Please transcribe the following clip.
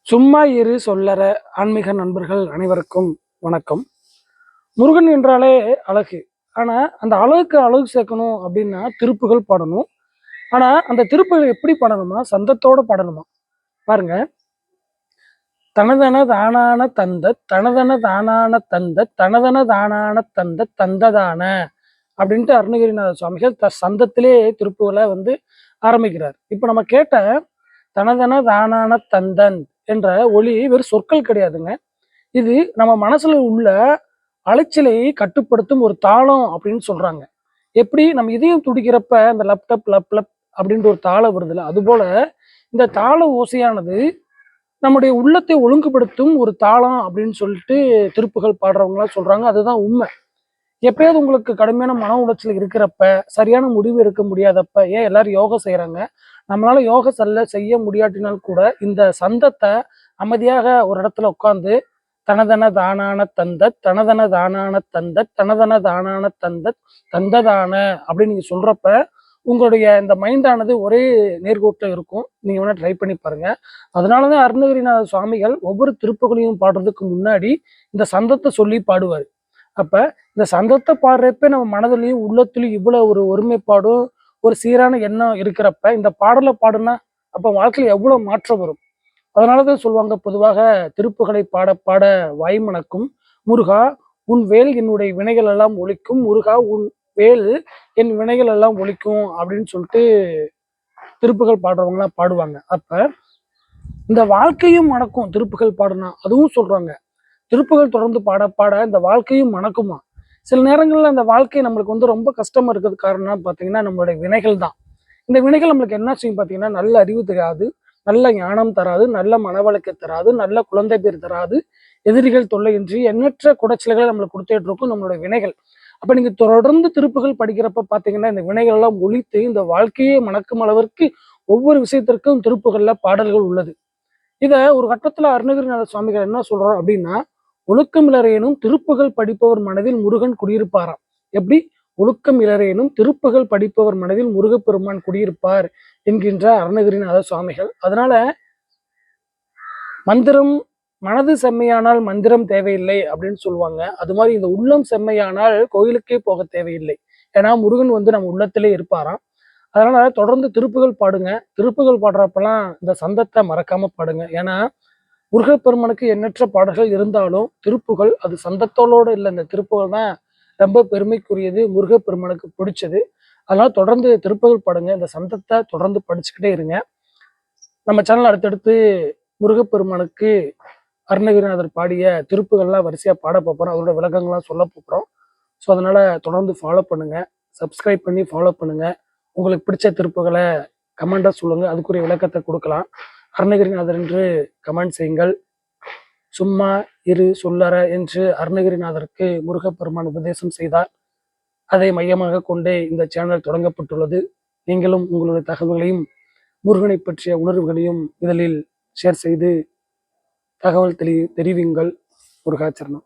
சும்மா இரு சொல்லற ஆன்மீக நண்பர்கள் அனைவருக்கும் வணக்கம். முருகன் என்றாலே அழகு. ஆனா அந்த அழகுக்கு அழகு சேர்க்கணும் அப்படின்னா திருப்புகள் பாடணும். ஆனா அந்த திருப்புகள் எப்படி பாடணுமா? சந்தத்தோட பாடணுமா? பாருங்க. தனதன தானான தந்த தனதன தானான தந்த தனதன தானான தந்த தந்ததான அப்படின்ட்டு அருணகிரிநாத சுவாமிகள் சந்தத்திலே திருப்புகளை ஆரம்பிக்கிறார். இப்ப நம்ம கேட்ட தனதன தானான தந்தன் என்ற ஒளி வெறும் சொற்கள் கிடையாதுங்க. இது நம்ம மனசுல உள்ள அலைச்சலை கட்டுப்படுத்தும் ஒரு தாளம் அப்படின்னு சொல்றாங்க. எப்படி நம்ம இதயம் துடிக்கிறப்ப அந்த லப்டப் லப் லப் அப்படின்ற ஒரு தாளம் வருதுல்ல, அதுபோல இந்த தாள ஓசையானது நம்முடைய உள்ளத்தை ஒழுங்குபடுத்தும் ஒரு தாளம் அப்படின்னு சொல்லிட்டு திருப்புகள் பாடுறவங்களாம் சொல்றாங்க. அதுதான் உண்மை. எப்பயாவது உங்களுக்கு கடுமையான மன உளைச்சல் இருக்கிறப்ப, சரியான முடிவு எடுக்க முடியாதப்ப, ஏன் எல்லாரும் யோகா செய்யறாங்க? நம்மளால யோகா செய்ய முடியாட்டினால் கூட இந்த சந்தத்தை அமைதியாக ஒரு இடத்துல உட்காந்து தனதன தானான தந்த தனதன தானான தந்த தனதன தானான தந்த தந்ததான அப்படின்னு நீங்க சொல்றப்ப உங்களுடைய இந்த மைண்டானது ஒரே நேர்கோட்டில் இருக்கும். நீங்க வேணா ட்ரை பண்ணி பாருங்க. அதனாலதான் அருணகிரிநாத சுவாமிகள் ஒவ்வொரு திருப்புகளையும் பாடுறதுக்கு முன்னாடி இந்த சந்தத்தை சொல்லி பாடுவார். அப்ப இந்த சந்தத்தை பாடுறப்ப நம்ம மனதிலையும் உள்ளத்திலையும் இவ்வளவு ஒரு ஒருமைப்பாடும் ஒரு சீரான எண்ணம் இருக்கிறப்ப இந்த பாடலை பாடுனா அப்ப வாழ்க்கையில எவ்வளவு மாற்றம் வரும். அதனாலதான் சொல்லுவாங்க, பொதுவாக திருப்புகளை பாட பாட வாய்மணக்கும். முருகா உன் வேல் என்னுடைய வினைகள் எல்லாம் ஒழிக்கும். முருகா உன் வேல் என் வினைகள் எல்லாம் ஒழிக்கும் அப்படின்னு சொல்லிட்டு திருப்புகள் பாடுறவங்கலாம் பாடுவாங்க. அப்ப இந்த வாழ்க்கையும் மணக்கும் திருப்புகள் பாடுனா அதுவும் சொல்றாங்க. திருப்புகள் தொடர்ந்து பாட பாட இந்த வாழ்க்கையும் மணக்குமா. சில நேரங்கள்ல அந்த வாழ்க்கை நம்மளுக்கு ரொம்ப கஷ்டமா இருக்கிறது காரணம் பார்த்தீங்கன்னா நம்மளுடைய வினைகள் தான். இந்த வினைகள் நம்மளுக்கு என்ன செய்யும் பார்த்தீங்கன்னா, நல்ல அறிவு தராது, நல்ல ஞானம் தராது, நல்ல மனவளக்கை தராது, நல்ல குழந்தை பேர் தராது, எதிரிகள் தொல்லையின்றி எண்ணற்ற குடைச்சல்களை நம்மளுக்கு கொடுத்துட்டு இருக்கும் நம்மளுடைய வினைகள். அப்ப நீங்க தொடர்ந்து திருப்புகள் படிக்கிறப்ப பார்த்தீங்கன்னா இந்த வினைகள் எல்லாம் ஒழித்து இந்த வாழ்க்கையே மணக்கும் அளவிற்கு ஒவ்வொரு விஷயத்திற்கும் திருப்புகள்ல பாடல்கள் உள்ளது. இத ஒரு கட்டத்துல அருணகிரிநாத சுவாமிகள் என்ன சொல்றாரு அப்படின்னா, ஒழுக்கம் இலரேனும் திருப்புகள் படிப்பவர் மனதில் முருகன் குடியிருப்பாராம். எப்படி? ஒழுக்கம் இலரேனும் திருப்புகள் படிப்பவர் மனதில் முருகப்பெருமான் குடியிருப்பார் என்கின்ற அருணகிரிநாத சுவாமிகள். அதனால மந்திரம் மனது செம்மையானால் மந்திரம் தேவையில்லை அப்படின்னு சொல்லுவாங்க. அது மாதிரி இந்த உள்ளம் செம்மையானால் கோயிலுக்கே போக தேவையில்லை. ஏன்னா முருகன் நம்ம உள்ளத்திலே இருப்பாராம். அதனால தொடர்ந்து திருப்புகள் பாடுங்க. திருப்புகள் பாடுறப்பெல்லாம் இந்த சந்தத்தை மறக்காம பாடுங்க. ஏன்னா முருகப்பெருமானுக்கு எண்ணற்ற பாடல்கள் இருந்தாலும் திருப்புகள் அது சந்தத்தோடு இல்லை. இந்த திருப்புகள் தான் ரொம்ப பெருமைக்குரியது, முருகப்பெருமானுக்கு பிடிச்சது. அதனால தொடர்ந்து திருப்புகள் பாடுங்க. இந்த சந்தத்தை தொடர்ந்து படிச்சுக்கிட்டே இருங்க. நம்ம சேனல் அடுத்தடுத்து முருகப்பெருமானுக்கு அருணகிரிநாதர் பாடிய திருப்புகள்லாம் வரிசையா பாட போறோம். அதோட விளக்கங்கள்லாம் சொல்ல போறோம். ஸோ அதனால தொடர்ந்து ஃபாலோ பண்ணுங்க, சப்ஸ்கிரைப் பண்ணி ஃபாலோ பண்ணுங்க. உங்களுக்கு பிடிச்ச திருப்புகளை கமெண்டா சொல்லுங்க, அதுக்குரிய விளக்கத்தை கொடுக்கலாம். அருணகிரிநாதர் என்று கமெண்ட் செய்யுங்கள். சும்மா இரு சொல்லற என்று அருணகிரிநாதருக்கு முருகப்பெருமான் உபதேசம் செய்தார். அதை மையமாக கொண்டே இந்த சேனல் தொடங்கப்பட்டுள்ளது. நீங்களும் உங்களுடைய தகவல்களையும் முருகனை பற்றிய உணர்வுகளையும் இதழில் ஷேர் செய்து தகவல் தெரிவிங்கள். முருகாச்சரணம்.